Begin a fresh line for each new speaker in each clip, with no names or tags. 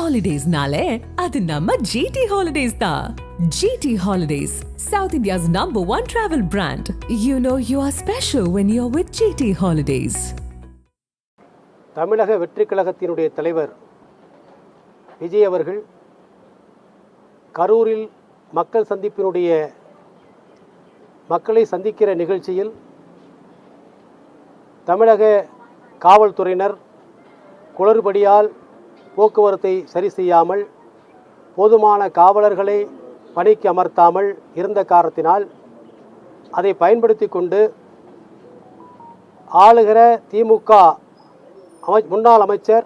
Holidays-nale, adu namma GT Holidays da. GT Holidays, South India's #1 travel brand. You know you are special when you're with GT Holidays.
தமிழக வெற்றிக் கழகத்தினுடைய தலைவர் விஜய் அவர்கள் கரூரில் மக்கள் சந்திப்பினுடைய மக்களை சந்திக்கிற நிகழ்ச்சியில் தமிழக காவல்துறையினர் குளறுபடியால் போக்குவரத்தை சரி செய்யாமல் போதுமான காவலர்களை பணிக்கு அமர்த்தாமல் இருந்த காரணத்தினால் அதை பயன்படுத்தி கொண்டு ஆளுகிற திமுக முன்னாள் அமைச்சர்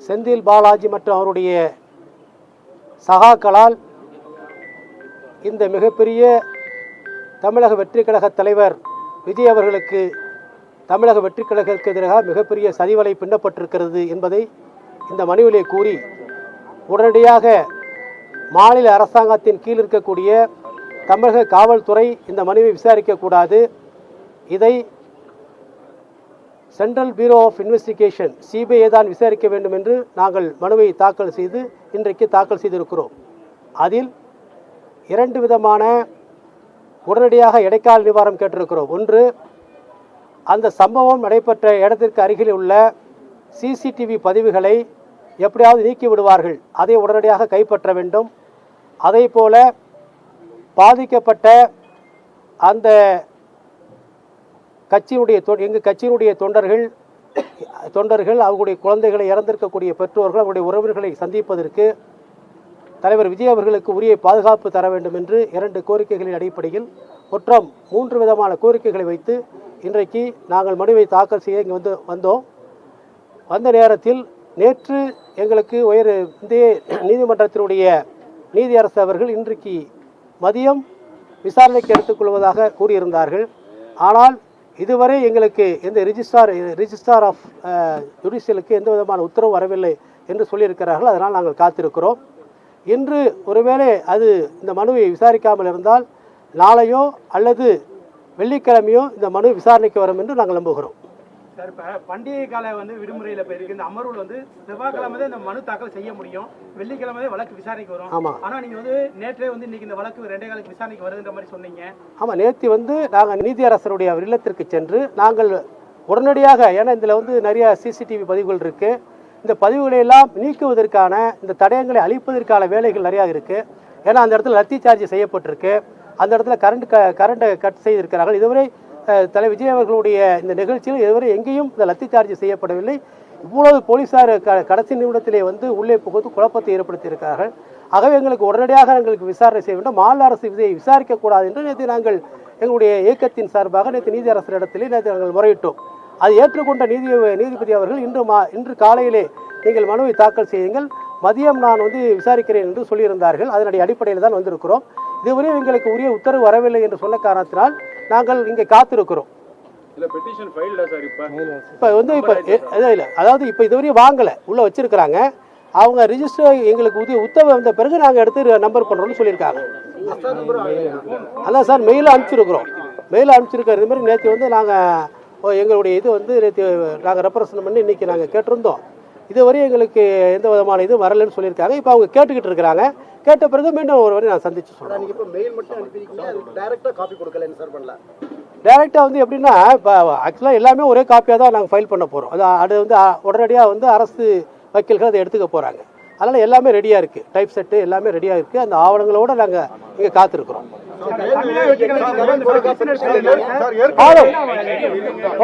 செந்தில் பாலாஜி மற்றும் அவருடைய சகாக்களால் இந்த மிகப்பெரிய தமிழக வெற்றிக் கழக தலைவர் விஜய் அவர்களுக்கு தமிழக வெற்றிக் கழகத்திற்கு எதிராக மிகப்பெரிய சதிவலை பின்னப்பட்டிருக்கிறது என்பதை இந்த மனுவிலே கூறி உடனடியாக மாநில அரசாங்கத்தின் கீழ் இருக்கக்கூடிய தமிழக காவல்துறை இந்த மனுவை விசாரிக்கக்கூடாது, இதை central bureau of investigation CBI தான் விசாரிக்க வேண்டும் என்று நாங்கள் மனுவை தாக்கல் செய்து இன்றைக்கு தாக்கல் செய்திருக்கிறோம். அதில் 2 விதமான உடனடியாக இடைக்கால நிவாரணம் கேட்டிருக்கிறோம். ஒன்று, அந்த சம்பவம் நடைபெற்ற இடத்திற்கு அருகில் உள்ள சிசிடிவி பதிவுகளை எப்படியாவது நீக்கி விடுவார்கள், அதை உடனடியாக கைப்பற்ற வேண்டும். அதே போல பாதிக்கப்பட்ட அந்த எங்கள் கட்சியினுடைய தொண்டர்கள் அவர்களுடைய குழந்தைகளை இறந்திருக்கக்கூடிய பெற்றோர்கள் அவருடைய உறவினர்களை சந்திப்பதற்கு தலைவர் விஜய் அவர்களுக்கு உரிய பாதுகாப்பு தர வேண்டும் என்று 2 கோரிக்கைகளின் அடிப்படையில் மொத்தம் 3 விதமான கோரிக்கைகளை வைத்து இன்றைக்கு நாங்கள் மனுவை தாக்கல் செய்ய இங்கே வந்தோம். வந்த நேரத்தில் நேற்று எங்களுக்கு உயர் இந்திய நீதிமன்றத்தினுடைய நீதியரசர் அவர்கள் இன்றைக்கு மதியம் விசாரணைக்கு எடுத்துக்கொள்வதாக கூறியிருந்தார்கள். ஆனால் இதுவரை எங்களுக்கு எந்த ரிஜிஸ்ட்ரார் ஆஃப் ஜுடிஷியலுக்கு எந்த விதமான உத்தரவு வரவில்லை என்று சொல்லியிருக்கிறார்கள். அதனால் நாங்கள் காத்திருக்கிறோம். இன்று ஒருவேளை அது இந்த மனுவை விசாரிக்காமல் இருந்தால் நாளையோ அல்லது வெள்ளிக்கிழமையோ இந்த மனு விசாரணைக்கு வரும் என்று நாங்கள் நம்புகிறோம்.
சார், இப்போ பண்டிகை கால விடுமுறையில் போயிருக்கு. இந்த அமர்வில் செவ்வாய்க்கிழமை தான் இந்த மனு தாக்கல் செய்ய முடியும், வெள்ளிக்கிழமை தான் வழக்கு விசாரணைக்கு வரும்.
ஆமாம்.
ஆனால் நீங்கள் நேற்றே இன்னைக்கு இந்த வழக்கு 2 காலுக்கு விசாரணைக்கு வருதுன்ற மாதிரி சொன்னீங்க.
ஆமாம், நேற்று நாங்கள் நீதியரசருடைய இல்லத்திற்கு சென்று நாங்கள் உடனடியாக, ஏன்னா இதில் நிறைய சிசிடிவி பதிவுகள் இருக்குது, இந்த பதிவுகளை எல்லாம் நீக்குவதற்கான இந்த தடயங்களை அழிப்பதற்கான வேலைகள் நிறையா இருக்குது. ஏன்னா அந்த இடத்துல லத்தி சார்ஜ் செய்யப்பட்டிருக்கு, அந்த இடத்துல கரண்ட்டை கட் செய்திருக்கிறார்கள். இதுவரை தலைவர் விஜய் அவர்களுடைய இந்த நிகழ்ச்சியில் இதுவரை எங்கேயும் இந்த லத்தி சார்ஜ் செய்யப்படவில்லை. இவ்வளவு போலீஸார் கடைசி நிமிடத்திலே உள்ளே புகுந்து குழப்பத்தை ஏற்படுத்தியிருக்கிறார்கள். ஆகவே எங்களுக்கு விசாரணை செய்ய வேண்டும், மாநில அரசு இதை விசாரிக்கக்கூடாது என்று நேற்று நாங்கள் எங்களுடைய இயக்கத்தின் சார்பாக நேற்று நீதியரசரிடத்திலே நேற்று நாங்கள் முறையிட்டோம். அதை ஏற்றுக்கொண்ட நீதிபதி அவர்கள் இன்று காலையிலே நீங்கள் மனுவை தாக்கல் செய்யுங்கள், மதியம் நான் விசாரிக்கிறேன் என்று சொல்லியிருந்தார்கள். அதனுடைய அடிப்படையில் தான் வந்திருக்கிறோம். இதுவரை எங்களுக்கு உரிய உத்தரவு வரவில்லை என்று சொன்ன காரணத்தினால் நாங்கள் இங்கே காத்திருக்கிறோம். அதாவது இப்போ இதுவரை வாங்கலை, உள்ள வச்சிருக்கிறாங்க. அவங்க ரிஜிஸ்டர் எங்களுக்கு உத்தரவு வந்த பிறகு நாங்கள் எடுத்து நம்பர் பண்ணுறோம்னு சொல்லியிருக்காங்க. அதான் சார், மெயிலில் அனுப்பிச்சிருக்கோம். இது மாதிரி நேற்று நாங்கள் எங்களுடைய நேற்று நாங்கள் ரெப்ரசன்ட் பண்ணி இன்றைக்கி நாங்கள் கேட்டிருந்தோம். இதுவரை எங்களுக்கு எந்த விதமான இது வரலன்னு சொல்லியிருக்காங்க. இப்போ அவங்க கேட்டுக்கிட்டு இருக்கிறாங்க. கேட்ட பிறகு மீண்டும் ஒரு வரை நான் சந்திச்சு சொல்கிறேன். டேரெக்டாக எப்படின்னா, இப்போ ஆக்சுவலாக எல்லாமே ஒரே காப்பியாக தான் நாங்கள் ஃபைல் பண்ண போகிறோம். அது உடனடியாக அரசு வக்கீல்கள் அதை எடுத்துக்க போகிறாங்க. அதனால் எல்லாமே ரெடியாக இருக்குது, டைப் செட்டு எல்லாமே ரெடியாக இருக்குது. அந்த ஆவணங்களோடு நாங்கள் இங்கே காத்திருக்கிறோம்.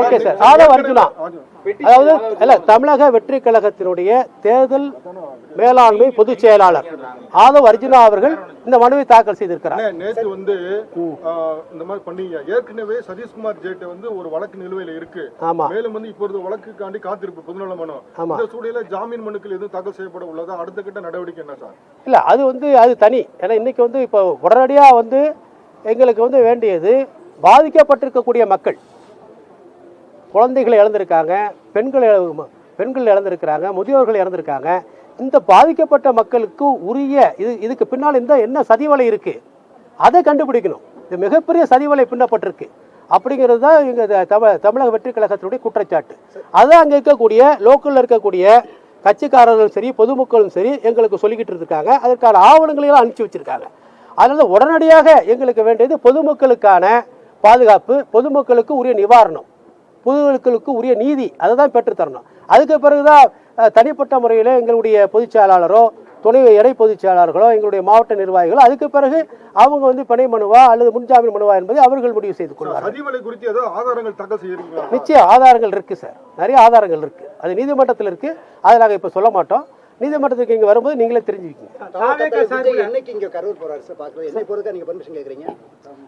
ஓகே சார், ஆதவ் அர்ஜுனா, அதாவது தமிழக வெற்றி கழகத்தினுடைய தேர்தல் மேலாண்மை பொதுச் செயலாளர் ஆதவ் அர்ஜுனா அவர்கள் இந்த மனுவை தாக்கல் செய்திருக்கிறார்.
நேற்று இந்த மாதிரி பண்ணீங்க. ஏற்கனவே சதீஷ்குமார் ஜெயிட்ட ஒரு வழக்கு நிலுவையில் இருக்கு. மேலும் இப்பொழுது வழக்குக்காண்டி காத்திருப்பு பொதுநல மனு. இந்த சூழலில் ஜாமீன் மனுக்கள் எதுவும் தாக்கல் செய்யப்பட உள்ளதா? அடுத்த கட்ட நடவடிக்கை என்ன சார்?
இல்ல, அது தனி. ஏன்னா இன்னைக்கு இப்போ உடனடியாக எங்களுக்கு வேண்டியது பாதிக்கப்பட்டிருக்கக்கூடிய மக்கள், குழந்தைகள் இழந்திருக்காங்க, பெண்கள் இழந்திருக்கிறாங்க, முதியோர்கள் இறந்திருக்காங்க. இந்த பாதிக்கப்பட்ட மக்களுக்கு உரிய இதுக்கு பின்னால் என்ன சதிவலை இருக்கு அதை கண்டுபிடிக்கணும். இது மிகப்பெரிய சதிவலை பின்னப்பட்டிருக்கு அப்படிங்கிறது தான் எங்கள் தமிழக வெற்றி கழகத்தினுடைய குற்றச்சாட்டு. அதுதான் அங்கே இருக்கக்கூடிய லோக்கலில் இருக்கக்கூடிய கட்சிக்காரர்களும் சரி பொதுமக்களும் சரி எங்களுக்கு சொல்லிக்கிட்டு இருக்காங்க. அதற்கான ஆவணங்களையும் அனுப்பிச்சி வச்சிருக்காங்க. அதனால உடனடியாக எங்களுக்கு வேண்டியது பொதுமக்களுக்கான பாதுகாப்பு, பொதுமக்களுக்கு உரிய நிவாரணம், பொதுமக்களுக்கு உரிய நீதி, அதை தான் பெற்றுத்தரணும். அதுக்கு பிறகுதான் தனிப்பட்ட முறையில் எங்களுடைய பொதுச் செயலாளரோ துணை இணை பொதுச் செயலாளர்களோ எங்களுடைய மாவட்ட நிர்வாகிகளோ அதுக்கு பிறகு அவங்க வந்து பிணை மனுவா அல்லது முன்ஜாமீன் மனுவா என்பதை அவர்கள் முடிவு செய்து கொள்வார்கள். நிச்சயம் ஆதாரங்கள் இருக்கு சார், நிறைய ஆதாரங்கள் இருக்கு. அது நீதிமன்றத்தில் இருக்கு. அதை நாங்கள் இப்போ சொல்ல மாட்டோம். நீதிமன்றத்துக்கு இங்கே வரும்போது நீங்களே தெரிஞ்சுக்கிங்க.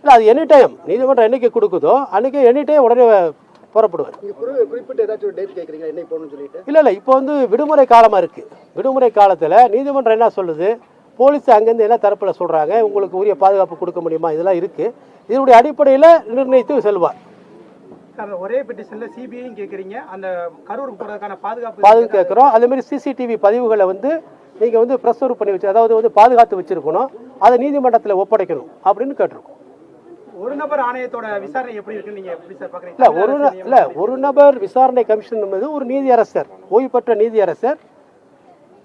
இல்லை, அது எனி டைம் நீதிமன்றம் என்னைக்கு கொடுக்குதோ அன்னைக்கு எனி டைம் உடனே புறப்படுவார். இல்லை, இப்போ வந்து விடுமுறை காலமாக இருக்கு. விடுமுறை காலத்தில் நீதிமன்றம் என்ன சொல்லுது, போலீஸ் அங்கேருந்து என்ன தரப்பில் சொல்றாங்க, உங்களுக்கு உரிய பாதுகாப்பு கொடுக்க முடியுமா, இதெல்லாம் இருக்கு. இதனுடைய அடிப்படையில் நிர்ணயித்து செல்வார்.
ஒரே பெட்டிஷன்ல சிபிஐயும் கேக்குறீங்க, அந்த கரூருக்கு போறதுக்கான
பாதுகாப்பு கேட்குறோம். அதே மாதிரி சிசிடிவி பதிவுகளை வந்து நீங்க வந்து ப்ரெசர்வ் பண்ணி வச்சு, அதாவது வந்து பாதுகாத்து வச்சிருக்கணும், அதை நீதிமன்றத்தில் ஒப்படைக்கணும் அப்படின்னு கேட்டிருக்கோம்.
ஒரு நபர் ஆணையத்தோட விசாரணை எப்படி இருக்குன்னு நீங்க எப்படி சார் பாக்குறீங்க?
இல்ல, ஒரு நபர் விசாரணை கமிஷன் என்பது ஒரு நீதியரசர், ஓய்வு பெற்ற நீதியரசர்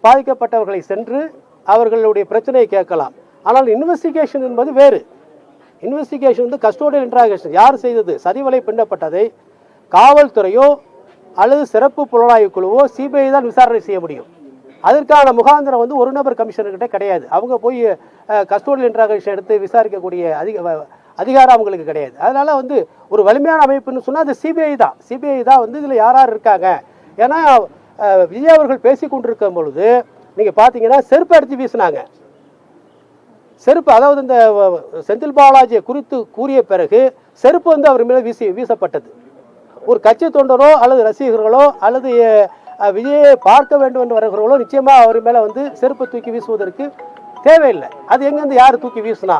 பாதிக்கப்பட்டவர்களை சென்று அவர்களுடைய பிரச்சனையை கேட்கலாம். ஆனால் இன்வெஸ்டிகேஷன் என்பது வேறு. இன்வெஸ்டிகேஷன் வந்து கஸ்டோடியல் இன்ட்ராகேஷன், யார் செய்தது, சதிவலை பின்னப்பட்டதை காவல்துறையோ அல்லது சிறப்பு புலனாய்வு குழுவோ சிபிஐ தான் விசாரணை செய்ய முடியும். அதற்கான முகாந்திரம் வந்து ஒரு நபர் கமிஷனர்கிட்ட கிடையாது. அவங்க போய் கஸ்டோடியல் இன்ட்ராகேஷன் எடுத்து விசாரிக்கக்கூடிய அதிகாரம் அவங்களுக்கு கிடையாது. அதனால வந்து ஒரு வலிமையான அமைப்புன்னு சொன்னால் அது சிபிஐ தான். சிபிஐ தான் வந்து இதில் யார் யார் இருக்காங்க. ஏன்னா விஜய் அவர்கள் பேசி கொண்டிருக்கும் பொழுது நீங்கள் பார்த்தீங்கன்னா செருப்பு அடித்து வீசினாங்க. செருப்பு, அதாவது இந்த செந்தில் பாலாஜியை குறித்து கூறிய பிறகு செருப்பு வந்து அவர் மேலே வீசப்பட்டது. ஒரு கட்சி தொண்டரோ அல்லது ரசிகர்களோ அல்லது விஜயை பார்க்க வேண்டும் என்று வருகிறவர்களோ நிச்சயமாக அவர் மேலே வந்து செருப்பை தூக்கி வீசுவதற்கு தேவையில்லை. அது எங்கேருந்து யார் தூக்கி வீசினா?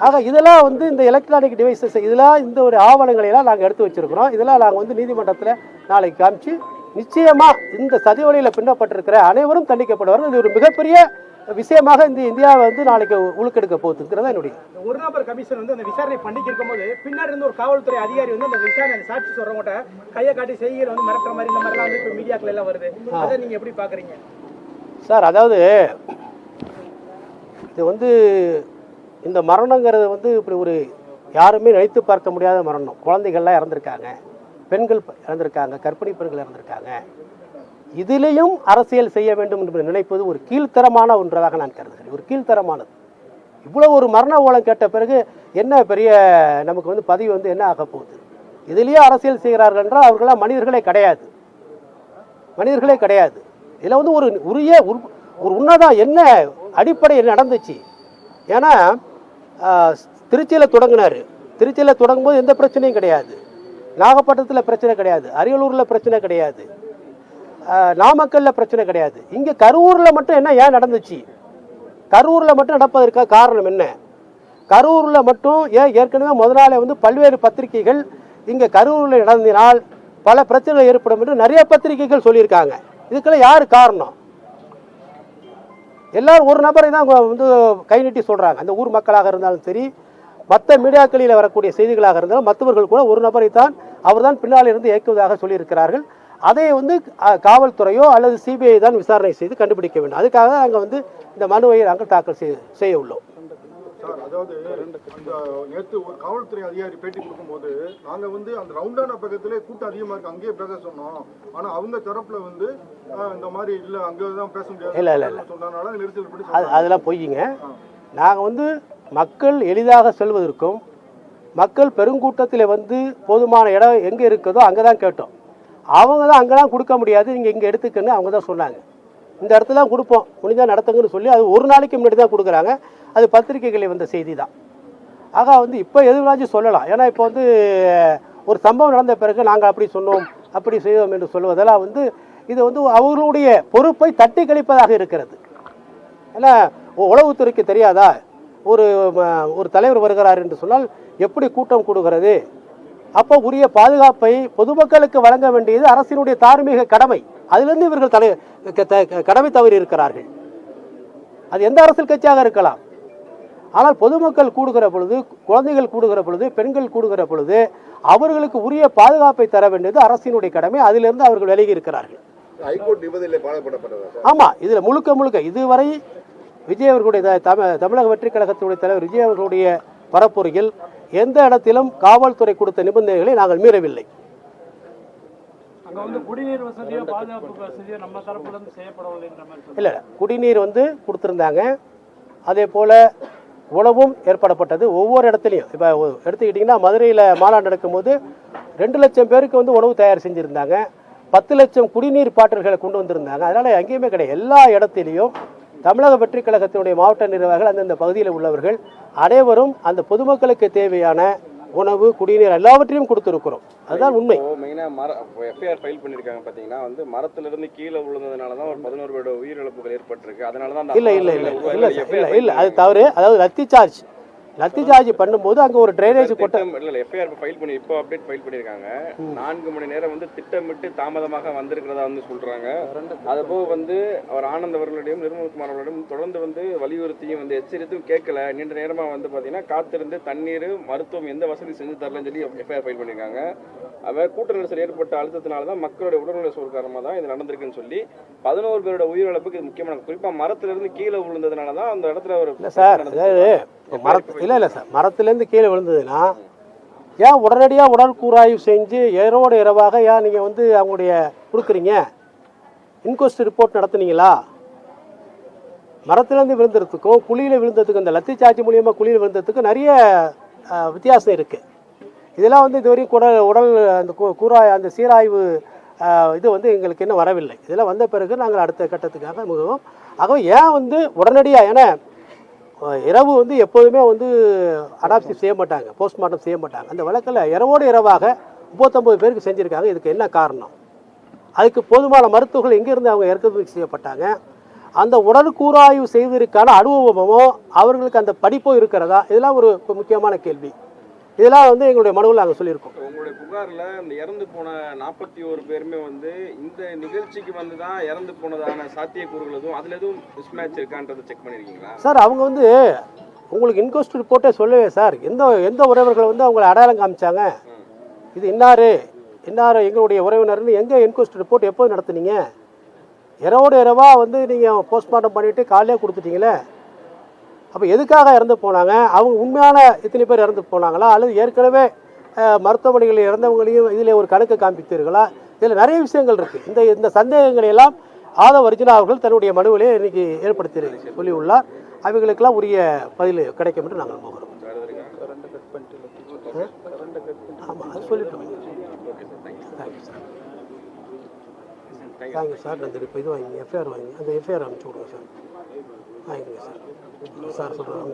ஆக இதெல்லாம் வந்து இந்த எலக்ட்ரானிக் டிவைசஸ், இதெல்லாம் இந்த ஒரு ஆவணங்களை எல்லாம் நாங்கள் எடுத்து வச்சிருக்கிறோம். இதெல்லாம் நாங்கள் வந்து நீதிமன்றத்தில் நாளைக்கு காமிச்சு நிச்சயமா இந்த சதிவலையில் பின்னப்பட்டிருக்கிற அனைவரும் தண்டிக்கப்படுவார்கள். இது ஒரு மிகப்பெரிய விஷயமாக இந்த இந்தியாவை வந்து நாளைக்கு உழுக்கெடுக்க போகுதுங்கிறதா என்னுடைய.
ஒரு நபர் கமிஷன் வந்து அந்த விசாரணை பண்ணிட்டு இருக்கும்போது பின்னாடி இருந்து ஒரு காவல்துறை அதிகாரி வந்து அந்த விசாரணை சாட்சி சொல்றவங்க கையை காட்டி செய்திகள் வந்து மிரட்டுற மாதிரி இந்த மாதிரிலாம் வந்து இப்போ மீடியாக்கள் எல்லாம் வருது. அதை நீங்க எப்படி பாக்குறீங்க
சார்? அதாவது இது வந்து இந்த மரணங்கிறது வந்து இப்படி ஒரு யாருமே நினைத்து பார்க்க முடியாத மரணம். குழந்தைகள்லாம் இறந்துருக்காங்க, பெண்கள் இறந்திருக்காங்க, கர்ப்பிணி பெண்கள் இறந்திருக்காங்க. இதிலையும் அரசியல் செய்ய வேண்டும் என்று நினைப்பது ஒரு கீழ்த்தரமான ஒன்றதாக நான் கருதுகிறேன். ஒரு கீழ்த்தரமானது. இவ்வளோ ஒரு மரண ஓலம் கேட்ட பிறகு என்ன பெரிய நமக்கு வந்து பதிவு வந்து என்ன ஆக போகுது? இதிலேயே அரசியல் செய்கிறார்கள் என்றால் அவர்களாம் மனிதர்களே கிடையாது, மனிதர்களே கிடையாது. இதில் வந்து ஒரு உரிய ஒரு உன்னதம் என்ன அடிப்படை நடந்துச்சு? ஏன்னா திருச்சியில் தொடங்கினார். திருச்சியில் தொடங்கும்போது எந்த பிரச்சனையும் கிடையாது, நாகப்பட்டினத்தில் பிரச்சனை கிடையாது, அரியலூரில் பிரச்சனை கிடையாது, நாமக்கல்லில் பிரச்சனை கிடையாது. இங்கே கரூரில் மட்டும் என்ன ஏன் நடந்துச்சு? கரூரில் மட்டும் நடப்பதற்காக காரணம் என்ன? கரூரில் மட்டும் ஏன் ஏற்கனவே முதல் நாளே வந்து பல்வேறு பத்திரிகைகள் இங்கே கரூரில் நடந்தினால் பல பிரச்சனைகள் ஏற்படும் என்று நிறைய பத்திரிகைகள் சொல்லியிருக்காங்க. இதுக்கெல்லாம் யார் காரணம்? எல்லாரும் ஒரு நபரை தான் வந்து கை நீட்டி சொல்கிறாங்க. அந்த ஊர் மக்களாக இருந்தாலும் சரி, மற்ற மீடியாக்களில் வரக்கூடிய செய்திகளாக இருந்தாலும் மற்றவர்கள் கூட ஒரு நபரை தான் அவர் தான் பின்னால் இருந்து இயக்குவதாக சொல்லியிருக்கிறார்கள். அதை வந்து காவல்துறையோ அல்லது சிபிஐ தான் விசாரணை செய்து கண்டுபிடிக்க வேண்டும். அதுக்காக தான் நாங்கள் வந்து இந்த மனுவை நாங்கள் தாக்கல் செய்ய உள்ளோம்.
அதாவது நேற்று ஒரு காவல்துறை அதிகாரி பேட்டி கொடுக்கும்போது நாங்கள் வந்து அந்த ரவுண்டான பக்கத்திலே கூட்டம் அதிகமாக இருக்கு, அங்கேயே பேச சொன்னோம். ஆனால் அவங்க தரப்புல வந்து இந்த மாதிரி இல்லை, அங்கே தான் பேச முடியாது இல்லை சொன்னதுனால நெரிசல் படி
அதெல்லாம் பொய்யுங்க. நாங்கள் வந்து மக்கள் எளிதாக செல்வதற்கும் மக்கள் பெருங்கூட்டத்தில் வந்து போதுமான இடம் எங்கே இருக்குதோ அங்கே தான் கேட்டோம். அவங்க தான் அங்கெல்லாம் கொடுக்க முடியாது, நீங்கள் இங்கே எடுத்துக்கன்னு அவங்க தான் சொன்னாங்க. இந்த இடத்துல தான் கொடுப்போம், முடிஞ்சால் நடத்துங்கன்னு சொல்லி அது ஒரு நாளைக்கு முன்னாடி தான் கொடுக்குறாங்க. அது பத்திரிகைகளில் வந்த செய்தி தான். ஆக வந்து இப்போ எதுவாச்சும் சொல்லலாம். ஏன்னா இப்போ வந்து ஒரு சம்பவம் நடந்த பிறகு நாங்கள் அப்படி சொன்னோம் அப்படி செய்தோம் என்று சொல்வதெல்லாம் வந்து இது வந்து அவர்களுடைய பொறுப்பை தட்டி கழிப்பதாக இருக்கிறது. ஏன்னா உளவுத்துறைக்கு தெரியாதா ஒரு தலைவர் வருகிறார் என்று சொன்னால் எப்படி கூட்டம் கூடுகிறது? அப்போ உரிய பாதுகாப்பை பொதுமக்களுக்கு வழங்க வேண்டியது அரசினுடைய தார்மீக கடமை. அதிலிருந்து இவர்கள் கடமை தவறி இருக்கிறார்கள். அது எந்த அரசியல் கட்சியாக இருக்கலாம். ஆனால் பொதுமக்கள் கூடுகிற பொழுது, குழந்தைகள் கூடுகிற பொழுது, பெண்கள் கூடுகிற பொழுது அவர்களுக்கு உரிய பாதுகாப்பை தர வேண்டியது அரசினுடைய கடமை. அதிலிருந்து அவர்கள் விலகி இருக்கிறார்கள். ஆமா, இதுல முழுக்க இதுவரை விஜய் அவர்களுடைய தமிழக வெற்றி கழகத்துடைய தலைவர் விஜய் அவர்களுடைய பரப்புரையில் எந்த இடத்திலும் காவல்துறை கொடுத்த நிபந்தனைகளை நாங்கள் மீறவில்லை. இல்ல, குடிநீர் கொடுத்திருந்தாங்க. அதே போல உணவும் ஏற்படப்பட்டது ஒவ்வொரு இடத்துலையும். இப்போ எடுத்துக்கிட்டிங்கன்னா மதுரையில் மாநாடு நடக்கும்போது 2 லட்சம் பேருக்கு உணவு தயார் செஞ்சுருந்தாங்க. 10 லட்சம் குடிநீர் பாட்டில்களை கொண்டு வந்திருந்தாங்க. அதனால் எங்கேயுமே கிடையாது. எல்லா இடத்திலையும் தமிழக வெற்றி கழகத்தினுடைய மாவட்ட நிர்வாகிகள் அந்தந்த பகுதியில் உள்ளவர்கள் அனைவரும் அந்த பொதுமக்களுக்கு தேவையான உணவு குடிநீர் எல்லாவற்றையும் கொடுத்துருக்கிறோம். அதுதான் உண்மை.
எஃப்ஐஆர் ஃபைல் பண்ணிருக்காங்க. பாத்தீங்கன்னா மரத்திலிருந்து கீழே விழுந்ததுனால தான் ஒரு 11 பேரோட உயிரிழப்புகள் ஏற்பட்டிருக்கு. அதனால தான்
இல்ல அது தவறு. அதாவது லத்தி சார்ஜ் பண்ணும்போது அங்க ஒரு டிரைனேஜ் போட்டு
எஃப்ஐஆர் ஃபைல் பண்ணி இப்போ அப்டேட் ஃபைல் பண்ணிருக்காங்க. 4 மணி நேரம் திட்டமிட்டு தாமதமாக வந்திருக்கிறதா சொல்றாங்க. அதுபோக அவர் ஆனந்த் அவர்களிடையும் நிர்மல்குமார் அவர்களிடம் தொடர்ந்து வலியுறுத்தியும் எச்சரித்தும் கேட்கல. நீண்ட நேரமா பாத்தீங்கன்னா காத்திருந்து தண்ணீர் மருத்துவம் எந்த வசதி செஞ்சு தரலன்னு சொல்லி எஃப்ஐஆர் ஃபைல் பண்ணிருக்காங்க. அவர் கூட்ட நெரிசல் ஏற்பட்ட அழுத்தத்தினாலதான் மக்களுடைய உடல்நல சோறு காரணமா தான் இது நடந்திருக்குன்னு சொல்லி 11 பேரோட உயிரிழப்புக்கு இது முக்கியமான. குறிப்பா மரத்திலிருந்து கீழே விழுந்ததுனாலதான் அந்த இடத்துல ஒரு
இல்ல சார், மரத்திலேருந்து கீழே விழுந்ததுன்னா ஏன் உடனடியாக உடல் கூராய்வு செஞ்சு இரவோடு இரவாக ஏன் நீங்கள் அவங்களுடைய கொடுக்குறீங்க? இன்கொஸ்ட் ரிப்போர்ட் நடத்துனீங்களா? மரத்துலேருந்து விழுந்ததுக்கும் குழியில் விழுந்ததுக்கும் இந்த லத்தி சார்ஜ் மூலியமாக குழியில் விழுந்ததுக்கும் நிறைய வித்தியாசம் இருக்குது. இதெல்லாம் இதுவரையும் உடல் அந்த அந்த சீராய்வு இது எங்களுக்கு இன்னும் வரவில்லை. இதெல்லாம் வந்த பிறகு நாங்கள் அடுத்த கட்டத்துக்காக முகவும். ஆகவே ஏன் உடனடியாக, ஏன்னா இரவு எப்போதுமே அடாப்சி செய்ய மாட்டாங்க, போஸ்ட்மார்ட்டம் செய்ய மாட்டாங்க. அந்த வழக்கில் இரவோடு இரவாக 39 பேருக்கு செஞ்சுருக்காங்க. இதுக்கு என்ன காரணம்? அதுக்கு போதுமான மருத்துவர்கள் எங்கேருந்து அவங்க இறக்குமதி செய்யப்பட்டாங்க? அந்த உடற்கூறாய்வு செய்வதற்கான அனுபவமோ அவர்களுக்கு அந்த படிப்போ இருக்கிறதா? இதெல்லாம் ஒரு முக்கியமான கேள்வி. இதெல்லாம் எங்களுடைய மனுவில் நாங்கள் சொல்லியிருக்கோம்.
உங்களுடைய புகாரில் இந்த இறந்து போன 41 பேருமே இந்த நிகழ்ச்சிக்கு தான் இறந்து போனதான சாத்தியக்கூறுகள் எதுவும் அதில் எதுவும் மிஸ்மேட்ச் இருக்கான்றதை செக் பண்ணியிருக்கீங்களா
சார்? அவங்க உங்களுக்கு இன்கொஸ்ட் ரிப்போர்ட்டே சொல்லவே சார். எந்த உறவினர்கள் அவங்களை அடையாளம் காமிச்சாங்க? இது இன்னார் எங்களுடைய உறவினர்னு எங்கே இன்கொஸ்ட் ரிப்போர்ட் எப்போ நடத்துனீங்க? இரவோடு இரவாக நீங்கள் போஸ்ட்மார்ட்டம் பண்ணிவிட்டு காலையே கொடுத்துட்டீங்களே. அப்போ எதுக்காக இறந்து போனாங்க? அவங்க உண்மையான இத்தனை பேர் இறந்து போனாங்களா, அல்லது ஏற்கனவே மருத்துவமனைகளில் இறந்தவங்களையும் இதில் ஒரு கணக்கு காண்பித்தீர்களா? இதில் நிறைய விஷயங்கள் இருக்குது. இந்த சந்தேகங்களை எல்லாம் ஆதவ் அர்ஜுனா அவர்கள் தன்னுடைய மனுவிலே இன்னைக்கு ஏற்படுத்தி சொல்லியுள்ளார். அவைகளுக்கெல்லாம் உரிய பதில் கிடைக்கும் என்று நாங்கள் போகிறோம். ஆமாம், அது சொல்லிட்டோம். Thank you sir. அந்த இப்போ இது வாங்கி எஃப்ஐஆர் வாங்கி அந்த எஃப்ஐஆர் அனுப்பிச்சி விடுங்க சார். வாங்கிக்கோங்க சார். சார் சொல்கிறாங்க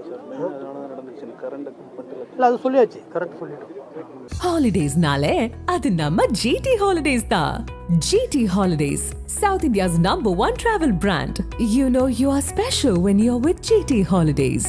இல்லை, அது சொல்லியாச்சு, கரெக்ட் சொல்லிட்டோம்.
ஹாலிடேஸ்னாலே அது நம்ம ஜிடி ஹாலிடேஸ் தான். GT holidays, South India's #1 travel brand. You know you are special when you're with GT Holidays.